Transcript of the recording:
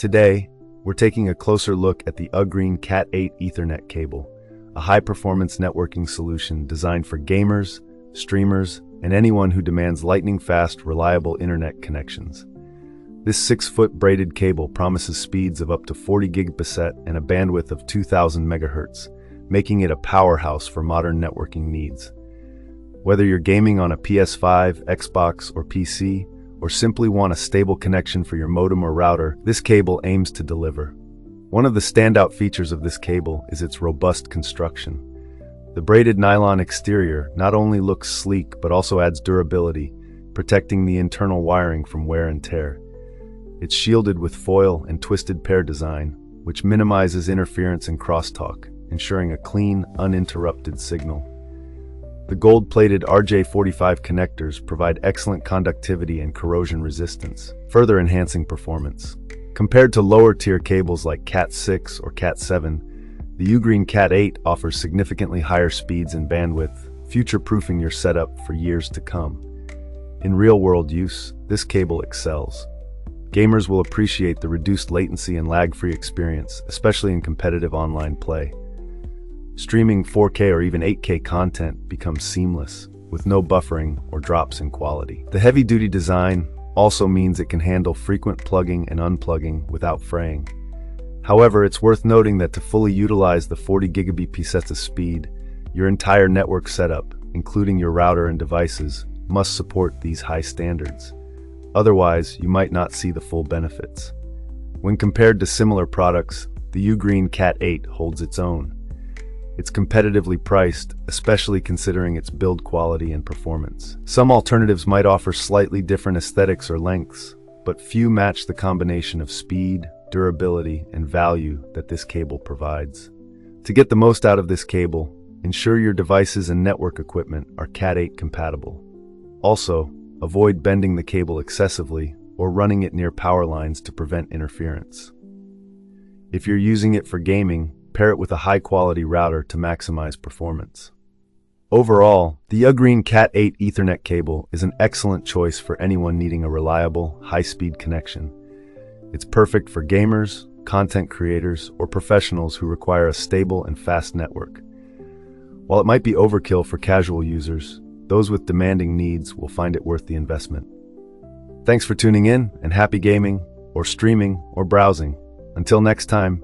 Today, we're taking a closer look at the UGREEN Cat8 Ethernet cable, a high-performance networking solution designed for gamers, streamers, and anyone who demands lightning-fast, reliable internet connections. This 6-foot braided cable promises speeds of up to 40 Gbps and a bandwidth of 2000 MHz, making it a powerhouse for modern networking needs. Whether you're gaming on a PS5, Xbox, or PC, or simply want a stable connection for your modem or router, this cable aims to deliver. One of the standout features of this cable is its robust construction. The braided nylon exterior not only looks sleek but also adds durability, protecting the internal wiring from wear and tear. It's shielded with foil and twisted pair design, which minimizes interference and crosstalk, ensuring a clean, uninterrupted signal. The gold-plated RJ45 connectors provide excellent conductivity and corrosion resistance, further enhancing performance. Compared to lower-tier cables like Cat6 or Cat7, the UGREEN Cat8 offers significantly higher speeds and bandwidth, future-proofing your setup for years to come. In real-world use, this cable excels. Gamers will appreciate the reduced latency and lag-free experience, especially in competitive online play. Streaming 4K or even 8K content becomes seamless, with no buffering or drops in quality. The heavy-duty design also means it can handle frequent plugging and unplugging without fraying. However, it's worth noting that to fully utilize the 40 Gbps speed, your entire network setup, including your router and devices, must support these high standards. Otherwise, you might not see the full benefits. When compared to similar products, the UGREEN Cat8 holds its own. It's competitively priced, especially considering its build quality and performance. Some alternatives might offer slightly different aesthetics or lengths, but few match the combination of speed, durability, and value that this cable provides. To get the most out of this cable, ensure your devices and network equipment are Cat8 compatible. Also, avoid bending the cable excessively or running it near power lines to prevent interference. If you're using it for gaming, pair it with a high-quality router to maximize performance. Overall, the UGREEN Cat8 Ethernet cable is an excellent choice for anyone needing a reliable, high-speed connection. It's perfect for gamers, content creators, or professionals who require a stable and fast network. While it might be overkill for casual users, those with demanding needs will find it worth the investment. Thanks for tuning in, and happy gaming, or streaming, or browsing. Until next time,